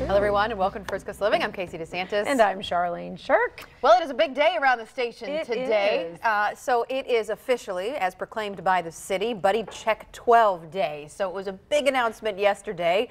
true. Hello, everyone, and welcome to Frisco's Living. I'm Casey DeSantis. And I'm Charlene Shirk. Well, it is a big day around the station today. Is. So it is officially, as proclaimed by the city, Buddy Check 12 Day. So it was a big announcement yesterday.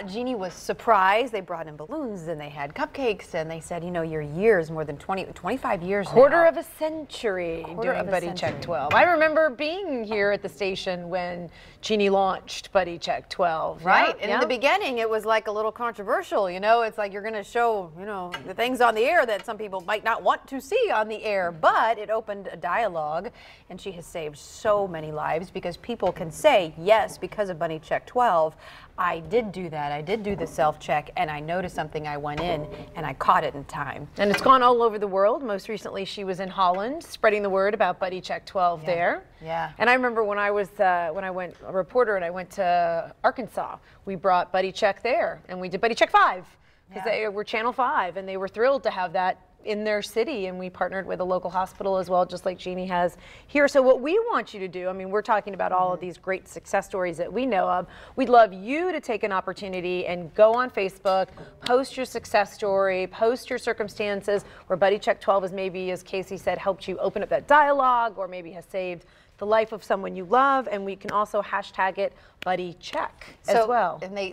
Jeannie was surprised. They brought in balloons and they had cupcakes and they said, you know, your years, more than 25 years Quarter now. of a century Quarter doing of a Buddy century. Check 12. I remember being here at the station when Jeannie launched Buddy Check 12. Right, Yeah, and yeah. in the beginning it was like a little controversial, you know, it's like you're going to show, you know, the things on the air that some people might not want to see on the air, but it opened a dialogue and she has saved so many lives because people can say, yes, because of Buddy Check 12, I did do that, I did do the self-check and I noticed something, I went in and I caught it in time. And it's gone all over the world. Most recently she was in Holland spreading the word about Buddy Check 12 there. Yeah. And I remember when I was when I went a reporter and I went to Arkansas, we brought Buddy Check there and we did Buddy Check 5 because they were Channel 5 and they were thrilled to have that in their city, and we partnered with a local hospital as well, just like Jeannie has here. So what we want you to do, I mean, we're talking about all of these great success stories that we know of. We'd love you to take an opportunity and go on Facebook, post your success story, post your circumstances where Buddy Check 12 is maybe, as Casey said, helped you open up that dialogue or maybe has saved the life of someone you love, and we can also hashtag it Buddy Check as well. And they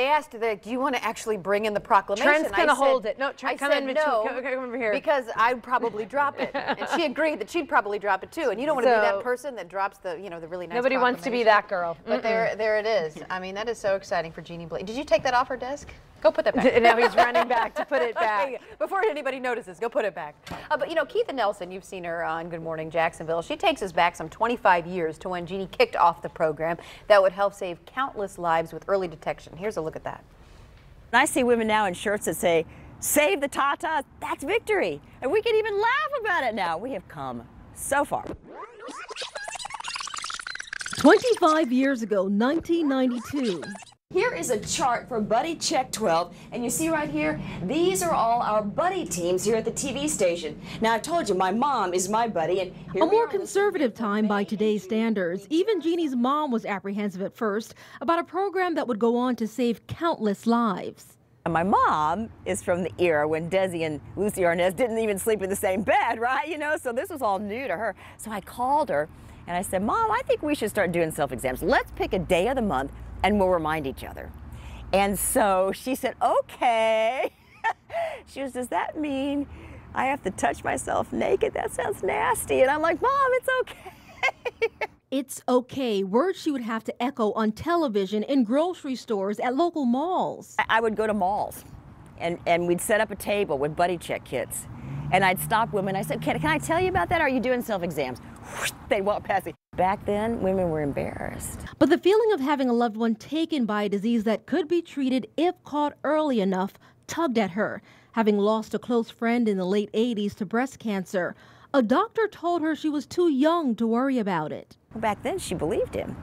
asked, do you want to actually bring in the proclamation? Trent's gonna hold it. No, Trent, come over here. Because I'd probably drop it. And she agreed that she'd probably drop it too. And you don't want to be that person that drops the, you know, the really nice Nobody wants to be that girl. But there it is. I mean, that is so exciting for Jeannie Blake. Did you take that off her desk? Go put that back. Now he's running back to put it back. Before anybody notices, go put it back. But you know, Keitha Nelson, you've seen her on Good Morning Jacksonville. She takes us back some 25 years to when Jeannie kicked off the program that would help save countless lives with early detection. Here's a look at that. I see women now in shirts that say, "Save the tatas," that's victory. And we can even laugh about it now. We have come so far. 25 years ago, 1992. Here is a chart for Buddy Check 12, and you see right here, these are all our buddy teams here at the TV station. Now, I told you, my mom is my buddy, and here A more conservative time by today's standards. Even Jeannie's mom was apprehensive at first about a program that would go on to save countless lives. And my mom is from the era when Desi and Lucy Arnaz didn't even sleep in the same bed, right? You know, so this was all new to her. So I called her, and I said, "Mom, I think we should start doing self-exams. Let's pick a day of the month, and we'll remind each other." And so she said, "Okay." She goes, "Does that mean I have to touch myself naked? That sounds nasty." And I'm like, "Mom, it's okay." It's okay, words she would have to echo on television, in grocery stores, at local malls. I would go to malls, and we'd set up a table with Buddy Check kits. And I'd stop women. I said, can I tell you about that? Are you doing self-exams? They'd walk past me. Back then, women were embarrassed. But the feeling of having a loved one taken by a disease that could be treated if caught early enough tugged at her. Having lost a close friend in the late 80s to breast cancer, a doctor told her she was too young to worry about it. Well, back then, she believed him.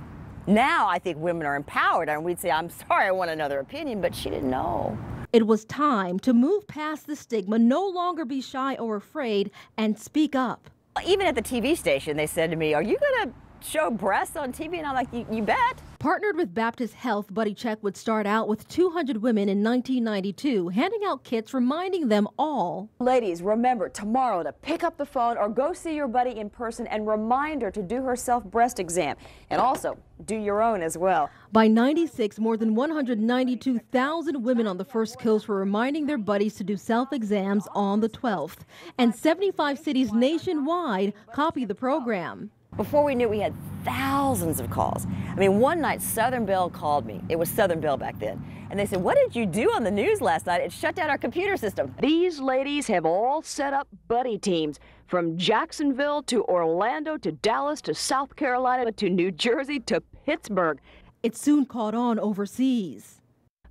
Now, I think women are empowered, and we'd say, "I'm sorry, I want another opinion," but she didn't know. It was time to move past the stigma, no longer be shy or afraid, and speak up. Even at the TV station, they said to me, "Are you going to show breasts on TV?" And I'm like, you bet. Partnered with Baptist Health, Buddy Check would start out with 200 women in 1992, handing out kits reminding them all. Ladies, remember tomorrow to pick up the phone or go see your buddy in person and remind her to do her self-breast exam. And also, do your own as well. By 96, more than 192,000 women on the first coast were reminding their buddies to do self-exams on the 12th. And 75 cities nationwide copied the program. Before we knew, we had thousands of calls. I mean, one night Southern Bell called me. It was Southern Bell back then. And they said, "What did you do on the news last night? It shut down our computer system." These ladies have all set up buddy teams from Jacksonville to Orlando to Dallas to South Carolina to New Jersey to Pittsburgh. It soon caught on overseas.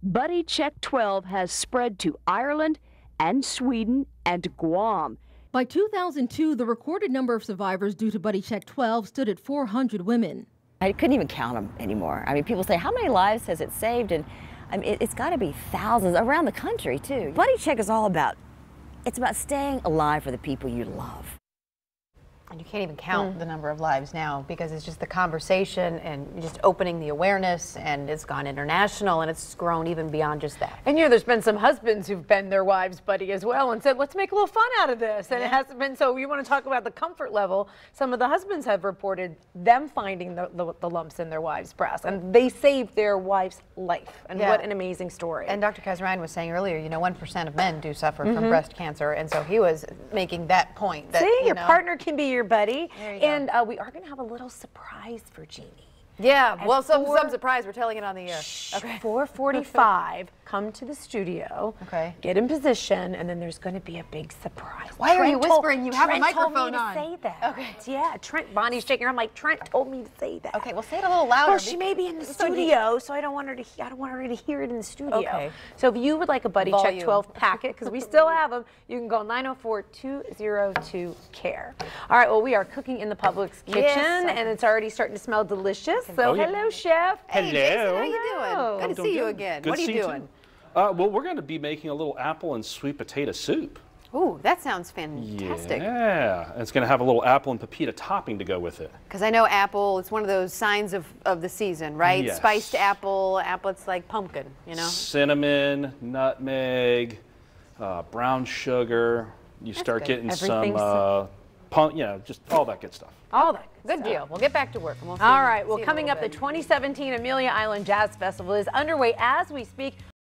Buddy Check 12 has spread to Ireland and Sweden and Guam. By 2002, the recorded number of survivors due to Buddy Check 12 stood at 400 women. I couldn't even count them anymore. I mean, people say, "How many lives has it saved?" And I mean, it's got to be thousands around the country, too. Buddy Check is all about, it's about staying alive for the people you love. And you can't even count the number of lives now because it's just the conversation and just opening the awareness, and it's gone international and it's grown even beyond just that. And there's been some husbands who've been their wives' buddy as well and said, let's make a little fun out of this. And it hasn't been, so you want to talk about the comfort level. Some of the husbands have reported them finding the lumps in their wives' breasts, and they saved their wife's life. And what an amazing story. And Dr. Kazrine was saying earlier, 1% of men do suffer from breast cancer, and so he was making that point. That, See, your partner can be your buddy. There you and we are going to have a little surprise for Jeannie. Yeah, well, some surprise. We're telling it on the air. Okay. 4:45, come to the studio. Okay. Get in position, and then there's going to be a big surprise. Why are you whispering? You have a Trent microphone told me on. to say that. Okay. Yeah, Bonnie's shaking her. I'm like, Trent told me to say that. Okay, well, say it a little louder. Well, she may be in the studio, so I don't want her to hear it in the studio. Okay. So if you would like a Buddy Check Volume. 12 packet, because we still have them, you can go 904-202-CARE. All right. Well, we are cooking in the Publix kitchen, and it's already starting to smell delicious. So hello, chef. Hey, Jason, how you Hello. doing? Good to see you again. Good What are to you see doing? too. Well, we're going to be making a little apple and sweet potato soup. Ooh, that sounds fantastic. Yeah, and it's going to have a little apple and pepita topping to go with it. Because I know apple, it's one of those signs of the season, right? Yes. Spiced apple, it's like pumpkin, Cinnamon, nutmeg, brown sugar. You start getting some, just all that good stuff. All that. Good deal. We'll get back to work. And we'll see, All right. Well, see you in a coming little up, the bit. 2017 Amelia Island Jazz Festival is underway as we speak.